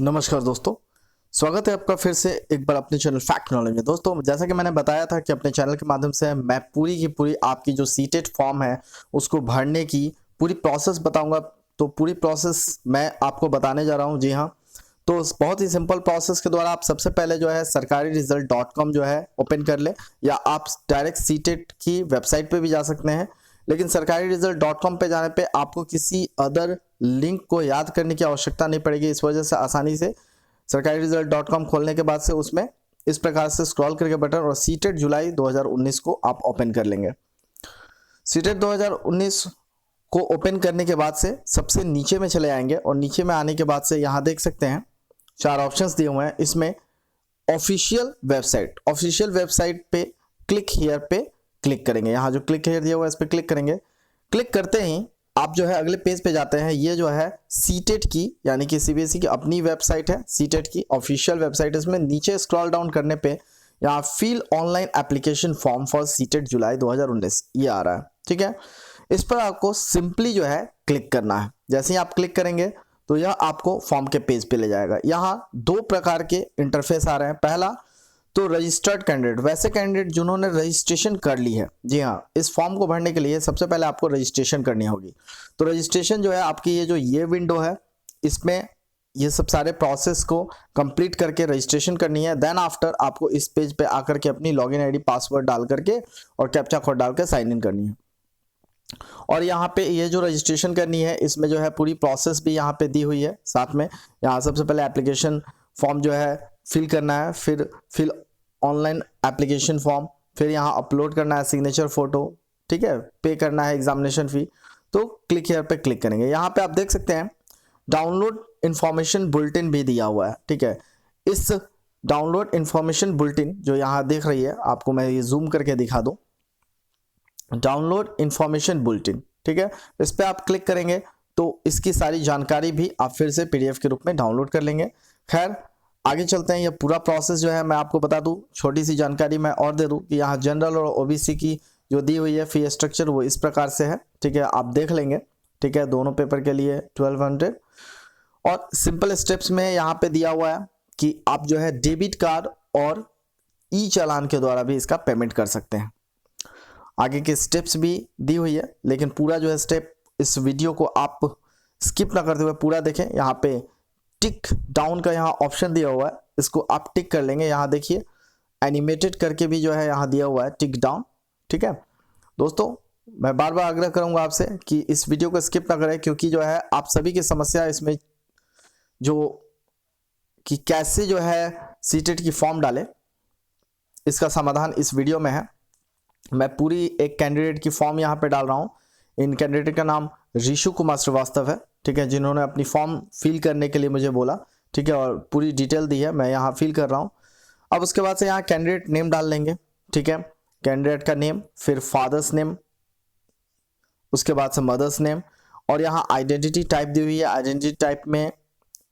नमस्कार दोस्तों, स्वागत है आपका फिर से एक बार अपने चैनल फैक्ट नॉलेज में। दोस्तों, जैसा कि मैंने बताया था कि अपने चैनल के माध्यम से मैं पूरी की पूरी आपकी जो सीटेट फॉर्म है उसको भरने की पूरी प्रोसेस बताऊंगा। तो पूरी प्रोसेस मैं आपको बताने जा रहा हूं। जी हाँ, तो बहुत ही सिंपल प्रोसेस के द्वारा आप सबसे पहले जो है sarkariresult.com जो है ओपन कर ले, या आप डायरेक्ट सीटेट की वेबसाइट पे भी जा सकते हैं। लेकिन sarkariresult.com पे जाने पे आपको किसी अदर लिंक को याद करने की आवश्यकता नहीं पड़ेगी। इस वजह से आसानी से sarkariresult.com खोलने के बाद से उसमें इस प्रकार से स्क्रॉल करके बटन और सीटेट जुलाई 2019 को आप ओपन कर लेंगे। सीटेट 2019 को ओपन करने के बाद से सबसे नीचे में चले आएंगे और नीचे में आने के बाद से यहाँ देख सकते हैं 4 ऑप्शंस दिए हुए हैं। इसमें ऑफिशियल वेबसाइट पे क्लिक हियर पे क्लिक करेंगे। यहाँ जो क्लिक हियर दिया हुआ है इस पे क्लिक करेंगे। क्लिक करते ही आप जो है अगले पेज पे जाते हैं। ये जो है सीटेट की यानी कि सीबीएसई की अपनी वेबसाइट है, सीटेट की ऑफिशियल वेबसाइट। इसमें नीचे स्क्रॉल डाउन करने पे यहाँ fill online application form for CTET July 2019 ये आ रहा है। ठीक है, इस पर आपको सिंपली जो है क्लिक करना है। जैसे ही आप क्लिक करेंगे तो यह आपको फॉर्म के पेज पे ले जाएगा। यहाँ 2 प्रकार के इंटरफेस आ रहे हैं। पहला तो रजिस्टर्ड कैंडिडेट, वैसे कैंडिडेट जिन्होंने रजिस्ट्रेशन कर ली है। जी हाँ, इस फॉर्म को भरने के लिए सबसे पहले आपको रजिस्ट्रेशन करनी होगी। तो रजिस्ट्रेशन जो है आपकी ये विंडो है, इसमें ये सब सारे प्रोसेस को कंप्लीट करके रजिस्ट्रेशन करनी है। देन आफ्टर आपको इस पेज पे आकर के अपनी लॉगिन आईडी पासवर्ड डाल करके और कैप्चा कोड डाल के साइन इन करनी है। और यहाँ पे ये जो रजिस्ट्रेशन करनी है इसमें जो है पूरी प्रोसेस भी यहाँ पे दी हुई है साथ में। यहाँ सबसे पहले एप्लीकेशन फॉर्म जो है फिल करना है, फिर फिल ऑनलाइन एप्लीकेशन फॉर्म, फिर यहाँ अपलोड करना है सिग्नेचर फोटो। ठीक है, पे करना है एग्जामिनेशन फी। तो क्लिक हियर पे क्लिक करेंगे। यहाँ पे आप देख सकते हैं डाउनलोड इंफॉर्मेशन बुलेटिन भी दिया हुआ है। ठीक है, इस डाउनलोड इंफॉर्मेशन बुलेटिन जो यहाँ देख रही है, आपको मैं ये जूम करके दिखा दूं, डाउनलोड इंफॉर्मेशन बुलेटिन। ठीक है, इस पर आप क्लिक करेंगे तो इसकी सारी जानकारी भी आप फिर से पीडीएफ के रूप में डाउनलोड कर लेंगे। खैर आगे चलते हैं। ये पूरा प्रोसेस जो है मैं आपको बता दूं, छोटी सी जानकारी मैं और दे दूं कि यहाँ जनरल और ओबीसी की जो दी हुई है फी स्ट्रक्चर वो इस प्रकार से है। ठीक है, आप देख लेंगे। ठीक है, दोनों पेपर के लिए 1200। और सिंपल स्टेप्स में यहाँ पे दिया हुआ है कि आप जो है डेबिट कार्ड और ई चालान के द्वारा भी इसका पेमेंट कर सकते हैं। आगे के स्टेप्स भी दी हुई है, लेकिन पूरा जो है स्टेप इस वीडियो को आप स्किप ना करते हुए पूरा देखें। यहाँ पे टिक डाउन का यहाँ ऑप्शन दिया हुआ है, इसको आप टिक कर लेंगे। यहाँ देखिए एनिमेटेड करके भी जो है यहाँ दिया हुआ है टिक डाउन। ठीक है दोस्तों, मैं बार बार आग्रह करूंगा आपसे कि इस वीडियो को स्किप ना करें, क्योंकि जो है आप सभी की समस्या इसमें जो कि कैसे जो है सीटेट की फॉर्म डालें, इसका समाधान इस वीडियो में है। मैं पूरी एक कैंडिडेट की फॉर्म यहाँ पे डाल रहा हूँ। इन कैंडिडेट का नाम ऋषु कुमार श्रीवास्तव है। ठीक है, जिन्होंने अपनी फॉर्म फिल करने के लिए मुझे बोला। ठीक है, और पूरी डिटेल दी है, मैं यहाँ फिल कर रहा हूँ। अब उसके बाद से यहाँ कैंडिडेट नेम डाल लेंगे। ठीक है, कैंडिडेट का नेम, फिर फादर्स नेम, उसके बाद से मदर्स नेम, और यहाँ आइडेंटिटी टाइप दी हुई है। आइडेंटिटी टाइप में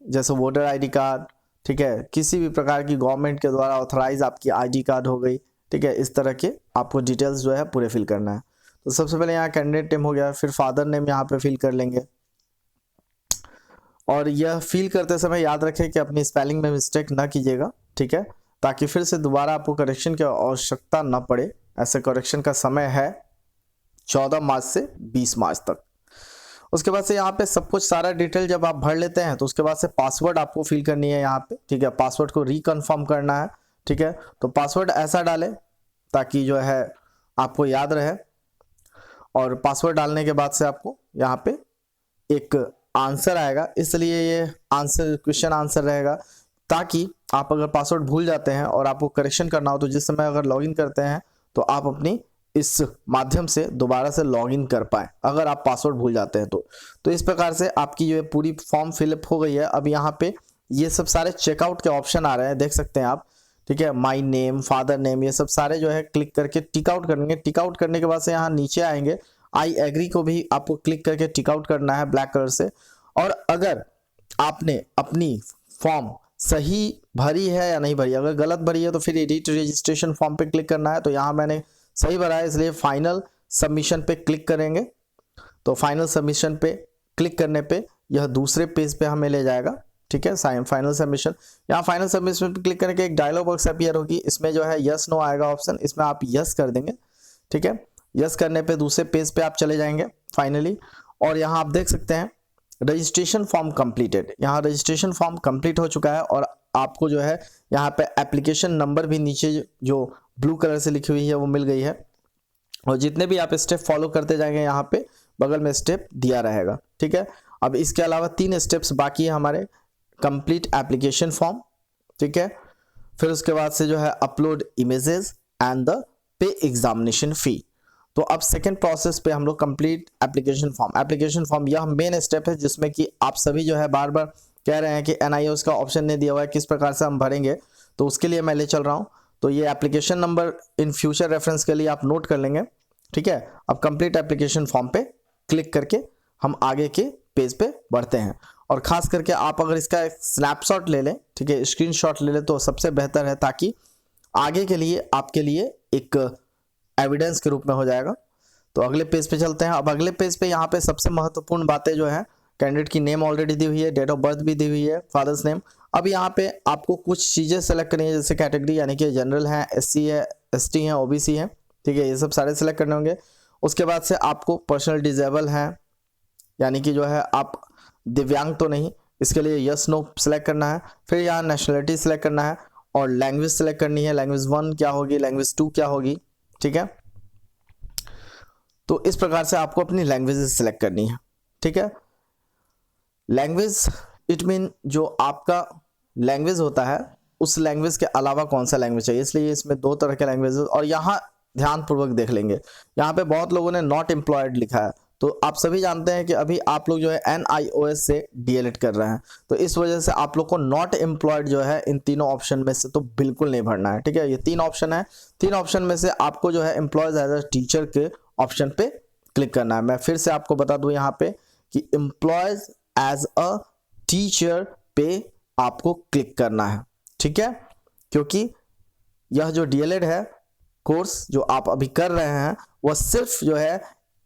जैसे वोटर आईडी कार्ड, ठीक है, किसी भी प्रकार की गवर्नमेंट के द्वारा ऑथराइज आपकी आईडी कार्ड हो गई। ठीक है, इस तरह के आपको डिटेल्स जो है पूरे फिल करना है। तो सबसे पहले यहाँ कैंडिडेट नेम हो गया, फिर फादर नेम यहाँ पे फिल कर लेंगे। और यह फिल करते समय याद रखें कि अपनी स्पेलिंग में मिस्टेक ना कीजिएगा। ठीक है, ताकि फिर से दोबारा आपको करेक्शन की आवश्यकता न पड़े। ऐसे करेक्शन का समय है 14 मार्च से 20 मार्च तक। उसके बाद से यहाँ पे सब कुछ सारा डिटेल जब आप भर लेते हैं तो उसके बाद से पासवर्ड आपको फिल करनी है यहाँ पे। ठीक है, पासवर्ड को रिकन्फर्म करना है। ठीक है, तो पासवर्ड ऐसा डालें ताकि जो है आपको याद रहे। और पासवर्ड डालने के बाद से आपको यहाँ पे एक आंसर आएगा, इसलिए ये आंसर क्वेश्चन आंसर रहेगा, ताकि आप अगर पासवर्ड भूल जाते हैं और आपको करेक्शन करना हो तो जिस समय अगर लॉगिन करते हैं तो आप अपनी इस माध्यम से दोबारा से लॉगिन कर पाए, अगर आप पासवर्ड भूल जाते हैं तो इस प्रकार से आपकी जो पूरी फॉर्म फिलअप हो गई है। अब यहाँ पे ये सब सारे चेकआउट के ऑप्शन आ रहे हैं, देख सकते हैं आप। ठीक है, माई नेम, फादर नेम, ये सब सारे जो है क्लिक करके टिक आउट करेंगे। टिक आउट करने के बाद से यहाँ नीचे आएंगे, आई एग्री को भी आपको क्लिक करके टिक आउट करना है ब्लैक कलर से। और अगर आपने अपनी फॉर्म सही भरी है या नहीं भरी, अगर गलत भरी है तो फिर एडिट रजिस्ट्रेशन फॉर्म पे क्लिक करना है। तो यहाँ मैंने सही भरा है, इसलिए फाइनल सबमिशन पे क्लिक करेंगे। तो फाइनल सबमिशन पे क्लिक करने पे यह दूसरे पेज पे हमें ले जाएगा। ठीक है, फाइनल सबमिशन। यहाँ फाइनल सबमिशन पर क्लिक करके एक डायलॉग बॉक्स अपीयर होगी, इसमें जो है यस नो आएगा ऑप्शन, इसमें आप यस कर देंगे। ठीक है, यस करने पे दूसरे पेज पे आप चले जाएंगे फाइनली, और यहाँ आप देख सकते हैं रजिस्ट्रेशन फॉर्म कंप्लीटेड। यहाँ रजिस्ट्रेशन फॉर्म कंप्लीट हो चुका है और आपको जो है यहाँ पे एप्लीकेशन नंबर भी नीचे जो ब्लू कलर से लिखी हुई है वो मिल गई है, और जितने भी आप स्टेप फॉलो करते जाएंगे यहाँ पे बगल में स्टेप दिया रहेगा। ठीक है, अब इसके अलावा 3 स्टेप्स बाकी है हमारे, कंप्लीट एप्लीकेशन फॉर्म, ठीक है, फिर उसके बाद से जो है upload images and the pay examination फी। तो अब सेकेंड प्रोसेस पे हम लोग कंप्लीट एप्लीकेशन फॉर्म यह मेन स्टेप है जिसमें कि आप सभी जो है बार बार कह रहे हैं कि NIOS का ऑप्शन नहीं दिया हुआ है, किस प्रकार से हम भरेंगे, तो उसके लिए मैं ले चल रहा हूँ। तो ये application number in future reference के लिए आप नोट कर लेंगे। ठीक है, अब कंप्लीट एप्लीकेशन फॉर्म पे क्लिक करके हम आगे के पेज पे बढ़ते हैं, और खास करके आप अगर इसका एक स्नैपशॉट ले लें, ठीक है, स्क्रीनशॉट ले लें तो सबसे बेहतर है, ताकि आगे के लिए आपके लिए एक एविडेंस के रूप में हो जाएगा। तो अगले पेज पे चलते हैं। अब अगले पेज पे यहाँ पे सबसे महत्वपूर्ण बातें जो है, कैंडिडेट की नेम ऑलरेडी दी हुई है, डेट ऑफ बर्थ भी दी हुई है, फादर्स नेम। अब यहाँ पे आपको कुछ चीज़ें सेलेक्ट करनी है, जैसे कैटेगरी यानी कि जनरल है, SC है, ST है, OBC है, ठीक है, ये सब सारे सेलेक्ट करने होंगे। उसके बाद से आपको पर्सनल डिजेबल है, यानी कि जो है आप दिव्यांग तो नहीं, इसके लिए यस नो सेलेक्ट करना है। फिर यहाँ नेशनलिटी सेलेक्ट करना है और लैंग्वेज सेलेक्ट करनी है, लैंग्वेज 1 क्या होगी, लैंग्वेज 2 क्या होगी। ठीक है, तो इस प्रकार से आपको अपनी लैंग्वेज सेलेक्ट करनी है। ठीक है, लैंग्वेज इट मीन जो आपका लैंग्वेज होता है उस लैंग्वेज के अलावा कौन सा लैंग्वेज चाहिए, इसलिए इसमें 2 तरह के लैंग्वेज। और यहाँ ध्यान पूर्वक देख लेंगे, यहाँ पे बहुत लोगों ने नॉट एम्प्लॉयड लिखा है, तो आप सभी जानते हैं कि अभी आप लोग जो है NIOS से DLED कर रहे हैं, तो इस वजह से आप लोग को नॉट एम्प्लॉयड जो है इन तीनों ऑप्शन में से तो बिल्कुल नहीं भरना है। ठीक है, ये 3 ऑप्शन है, 3 ऑप्शन में से आपको जो है एम्प्लॉयज एज अ टीचर के ऑप्शन पे क्लिक करना है। मैं फिर से आपको बता दूं यहाँ पे कि एम्प्लॉयज एज अ टीचर पे आपको क्लिक करना है। ठीक है, क्योंकि यह जो DLED है कोर्स जो आप अभी कर रहे हैं वह सिर्फ जो है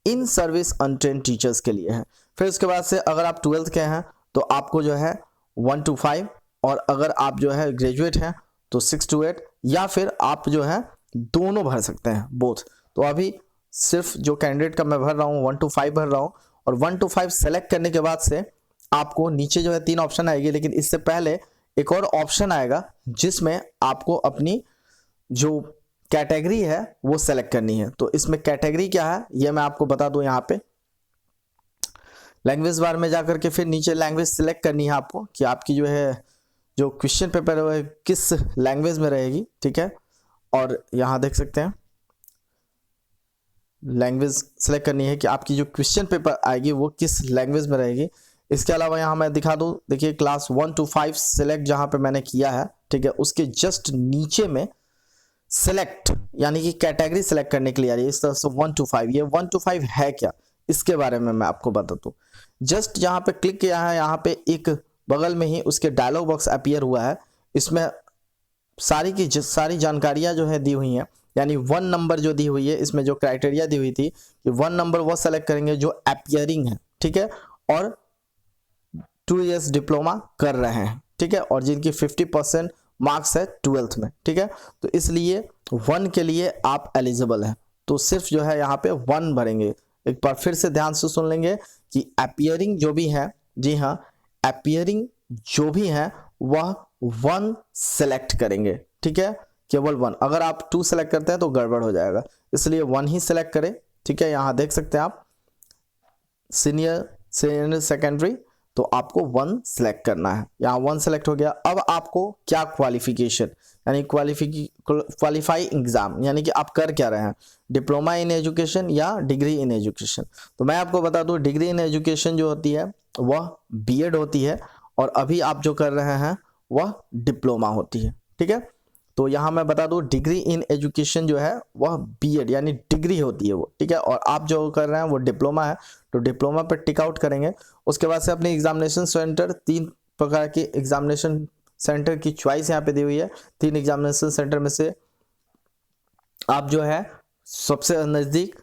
इन सर्विस अनट्रेन टीचर्स के लिए है। फिर उसके बाद से अगर आप 12th के हैं तो आपको जो है 1 to 5, और अगर आप जो है ग्रेजुएट हैं तो 6 to 8, या फिर आप जो है दोनों भर सकते हैं, बोथ। तो अभी सिर्फ जो कैंडिडेट का मैं भर रहा हूँ 1 to 5 भर रहा हूँ, और 1 to 5 सेलेक्ट करने के बाद से आपको नीचे जो है 3 ऑप्शन आएगी, लेकिन इससे पहले एक और ऑप्शन आएगा जिसमें आपको अपनी जो कैटेगरी है वो सेलेक्ट करनी है। तो इसमें कैटेगरी क्या है ये मैं आपको बता दूं, यहाँ पे लैंग्वेज बार में जाकर के फिर नीचे लैंग्वेज सेलेक्ट करनी है आपको कि आपकी जो है जो क्वेश्चन पेपर है वो किस लैंग्वेज में रहेगी। ठीक है, और यहाँ देख सकते हैं लैंग्वेज सेलेक्ट करनी है कि आपकी जो क्वेश्चन पेपर आएगी वो किस लैंग्वेज में रहेगी। इसके अलावा यहाँ मैं दिखा दूँ, देखिए क्लास 1 to 5 सेलेक्ट जहाँ पे मैंने किया है, ठीक है, उसके जस्ट नीचे में सेलेक्ट यानी कि कैटेगरी सेलेक्ट करने के लिए आ रही है इस तरह से 1 to 5। ये 1 to 5 है क्या, इसके बारे में मैं आपको बता दूं। जस्ट यहाँ पे क्लिक किया है, यहाँ पे एक बगल में ही उसके डायलॉग बॉक्स अपीयर हुआ है, इसमें सारी की सारी जानकारियां जो है दी हुई हैं, यानी 1 नंबर जो दी हुई है, इसमें जो क्राइटेरिया दी हुई थी कि 1 नंबर वो सेलेक्ट करेंगे जो अपीयरिंग है, ठीक है, और 2 years डिप्लोमा कर रहे हैं, ठीक है, और जिनकी 50% मार्क्स है 12th में। ठीक है, तो इसलिए 1 के लिए आप एलिजिबल हैं, तो सिर्फ जो है यहाँ पे 1 भरेंगे। एक बार फिर से ध्यान से सुन लेंगे कि अपीयरिंग जो भी है, जी हाँ, अपीयरिंग जो भी है वह 1 सेलेक्ट करेंगे। ठीक है, केवल 1। अगर आप 2 सेलेक्ट करते हैं तो गड़बड़ हो जाएगा, इसलिए 1 ही सेलेक्ट करें। ठीक है, यहाँ देख सकते हैं आप सीनियर सेकेंडरी, तो आपको 1 सेलेक्ट करना है। यहाँ 1 सेलेक्ट हो गया। अब आपको क्या क्वालिफिकेशन यानी क्वालिफाई एग्जाम यानी कि आप कर क्या रहे हैं, डिप्लोमा इन एजुकेशन या डिग्री इन एजुकेशन। तो मैं आपको बता दूं डिग्री इन एजुकेशन जो होती है वह BEd होती है, और अभी आप जो कर रहे हैं वह डिप्लोमा होती है। ठीक है, तो यहाँ मैं बता दूं डिग्री इन एजुकेशन जो है वह BEd यानी डिग्री होती है वो। ठीक है, और आप जो कर रहे हैं वो डिप्लोमा है, तो डिप्लोमा पर टिक आउट करेंगे। उसके बाद से अपने एग्जामिनेशन सेंटर, 3 प्रकार के एग्जामिनेशन सेंटर की चॉइस यहाँ पे दी हुई है। 3 एग्जामिनेशन सेंटर में से आप जो है सबसे नज़दीक,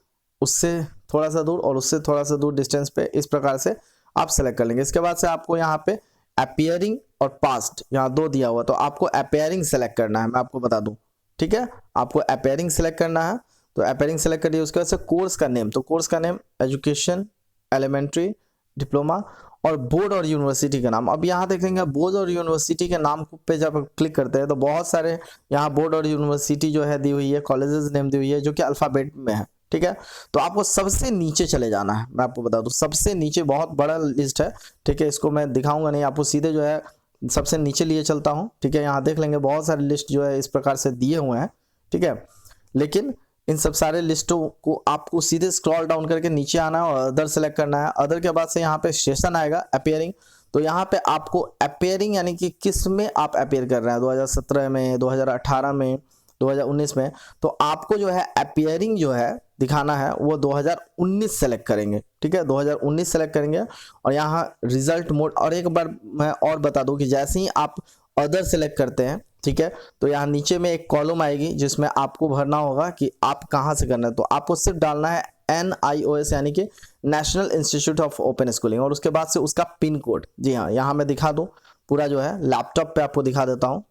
उससे थोड़ा सा दूर और उससे थोड़ा सा दूर डिस्टेंस पे, इस प्रकार से आप सेलेक्ट कर लेंगे। इसके बाद से आपको यहाँ पे अपीयरिंग और पास्ट, यहाँ 2 दिया हुआ, तो आपको अपीयरिंग सेलेक्ट करना है, मैं आपको बता दूं, ठीक है। आपको अपीयरिंग सेलेक्ट करना है, तो अपीयरिंग सेलेक्ट करिए। उसके बाद से कोर्स का नेम, तो कोर्स का नेम एजुकेशन, एलिमेंट्री, डिप्लोमा, और बोर्ड और यूनिवर्सिटी का नाम। अब यहाँ देखेंगे बोर्ड और यूनिवर्सिटी के नाम पे जब क्लिक करते हैं तो बहुत सारे यहाँ बोर्ड और यूनिवर्सिटी जो है दी हुई है, कॉलेजेस नेम दी हुई है, जो कि अल्फ़ाबेट में है, ठीक है। तो आपको सबसे नीचे चले जाना है, मैं आपको बता दूं सबसे नीचे, बहुत बड़ा लिस्ट है, ठीक है। इसको मैं दिखाऊंगा नहीं, आपको सीधे जो है सबसे नीचे लिए चलता हूँ, ठीक है। यहाँ देख लेंगे बहुत सारे लिस्ट जो है इस प्रकार से दिए हुए हैं, ठीक है। लेकिन इन सब सारे लिस्टों को आपको सीधे स्क्रॉल डाउन करके नीचे आना है और अदर सेलेक्ट करना है। अदर के बाद से यहाँ पे सेशन आएगा अपीयरिंग, तो यहाँ पे आपको अपीयरिंग यानी कि किस में आप अपीयर कर रहे हैं, 2017 में, 2018 में, 2019 में, तो आपको जो है अपीयरिंग जो है दिखाना है वो 2019 सेलेक्ट करेंगे, ठीक है। 2019 सेलेक्ट करेंगे और यहाँ रिजल्ट मोड, और एक बार मैं और बता दूं कि जैसे ही आप अदर सेलेक्ट करते हैं, ठीक है, तो यहाँ नीचे में एक कॉलम आएगी जिसमें आपको भरना होगा कि आप कहाँ से करना है। तो आपको सिर्फ डालना है NIOS यानी कि national institute of open schooling, और उसके बाद से उसका पिन कोड। जी हाँ, यहाँ मैं दिखा दूँ पूरा जो है लैपटॉप पे आपको दिखा देता हूँ,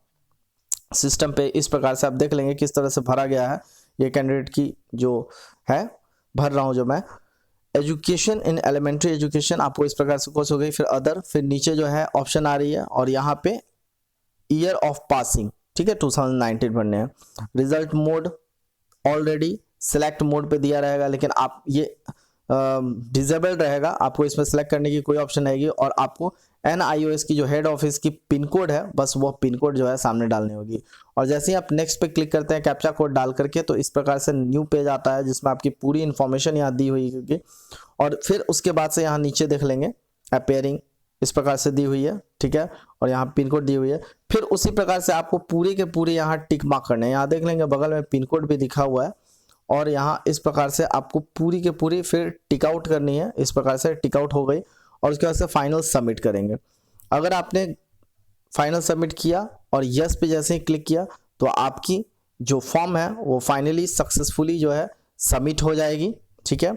सिस्टम पे इस प्रकार से आप देख लेंगे किस तरह से भरा गया है। ये कैंडिडेट की जो है भर रहा हूँ जो मैं, एजुकेशन इन एलिमेंट्री एजुकेशन, आपको इस प्रकार से कोर्स हो गई, फिर अदर, फिर नीचे जो है ऑप्शन आ रही है और यहाँ पे ईयर ऑफ पासिंग, ठीक है, 2019 भरने हैं। Result mode already select mode पे दिया रहेगा, लेकिन आप ये डिसेबल्ड रहेगा, आपको इसमें सेलेक्ट करने की कोई ऑप्शन नहीं है। और आपको NIOS की जो हेड ऑफिस की पिन कोड है, बस वो पिन कोड जो है सामने डालनी होगी। और जैसे ही आप नेक्स्ट पे क्लिक करते हैं कैप्चा कोड डाल करके, तो इस प्रकार से न्यू पेज आता है जिसमें आपकी पूरी इन्फॉर्मेशन यहाँ दी हुई है। और फिर उसके बाद से यहाँ नीचे देख लेंगे अपीयरिंग इस प्रकार से दी हुई है, ठीक है, और यहाँ पिन कोड दी हुई है। फिर उसी प्रकार से आपको पूरी के पूरी यहाँ टिक मार्क करने हैं। यहाँ देख लेंगे बगल में पिन कोड भी दिखा हुआ है, और यहाँ इस प्रकार से आपको पूरी के पूरी फिर टिक आउट करनी है। इस प्रकार से टिक आउट हो गई और उसके बाद से फाइनल सबमिट करेंगे। अगर आपने फाइनल सबमिट किया और यस पे जैसे ही क्लिक किया, तो आपकी जो फॉर्म है वो फाइनली सक्सेसफुली जो है सबमिट हो जाएगी, ठीक है।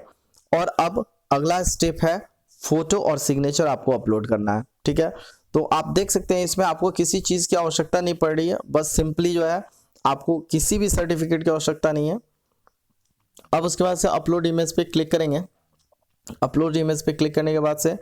और अब अगला स्टेप है फोटो और सिग्नेचर आपको अपलोड करना है, ठीक है। तो आप देख सकते हैं इसमें आपको किसी चीज़ की आवश्यकता नहीं पड़ रही है, बस सिंपली जो है आपको किसी भी सर्टिफिकेट की आवश्यकता नहीं है। अब उसके बाद से अपलोड इमेज पे क्लिक करेंगे। अपलोड इमेज पे क्लिक करने के बाद से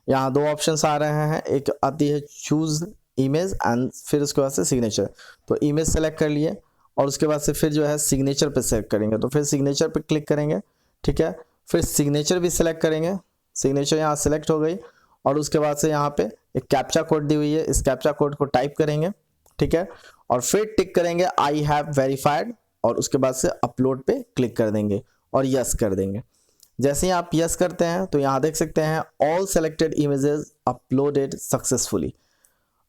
यहाँ 2 ऑप्शंस आ रहे हैं, एक आती है चूज इमेज एंड फिर उसके बाद से सिग्नेचर। तो इमेज सेलेक्ट कर लिए और उसके बाद से फिर जो है सिग्नेचर पे सेलेक्ट करेंगे, तो फिर सिग्नेचर पे क्लिक करेंगे, ठीक है। फिर सिग्नेचर भी सिलेक्ट करेंगे, सिग्नेचर यहाँ सेलेक्ट हो गई और उसके बाद से यहाँ पे एक कैप्चा कोड दी हुई है, इस कैप्चा कोड को टाइप करेंगे, ठीक है, और फिर टिक करेंगे आई हैव वेरीफाइड और उसके बाद से अपलोड पे क्लिक कर देंगे और यस कर देंगे। जैसे ही आप यस करते हैं तो यहाँ देख सकते हैं all selected images uploaded successfully.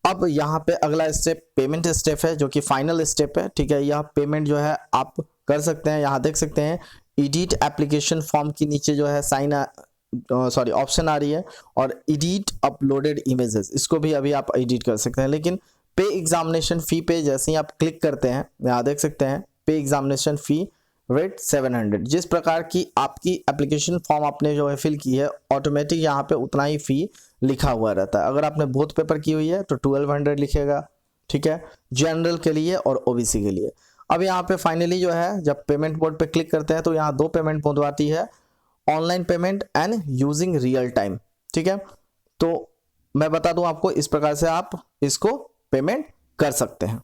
अब यहाँ पे अगला स्टेप पेमेंट स्टेप है जो कि फाइनल स्टेप है, ठीक है। यह पेमेंट जो है आप कर सकते हैं। यहाँ देख सकते हैं एडिट एप्लीकेशन फॉर्म के नीचे जो है ऑप्शन आ रही है और एडिट अपलोडेड इमेजेस, इसको भी अभी आप एडिट कर सकते हैं। लेकिन पे एग्जामिनेशन फ़ी पे जैसे ही आप क्लिक करते हैं, यहाँ देख सकते हैं पे एग्जामिनेशन फ़ी रेट 700। जिस प्रकार की आपकी एप्लीकेशन फॉर्म आपने जो है फिल की है, ऑटोमेटिक यहाँ पे उतना ही फ़ी लिखा हुआ रहता है। अगर आपने बोथ पेपर की हुई है तो 1200 लिखेगा, ठीक है, जनरल के लिए और OBC के लिए। अब यहाँ पे फाइनली जो है जब पेमेंट मोड पे क्लिक करते हैं तो यहाँ 2 पेमेंट मोड आती है, online payment and using real time, ठीक है। तो मैं बता दूं आपको, इस प्रकार से आप इसको पेमेंट कर सकते हैं।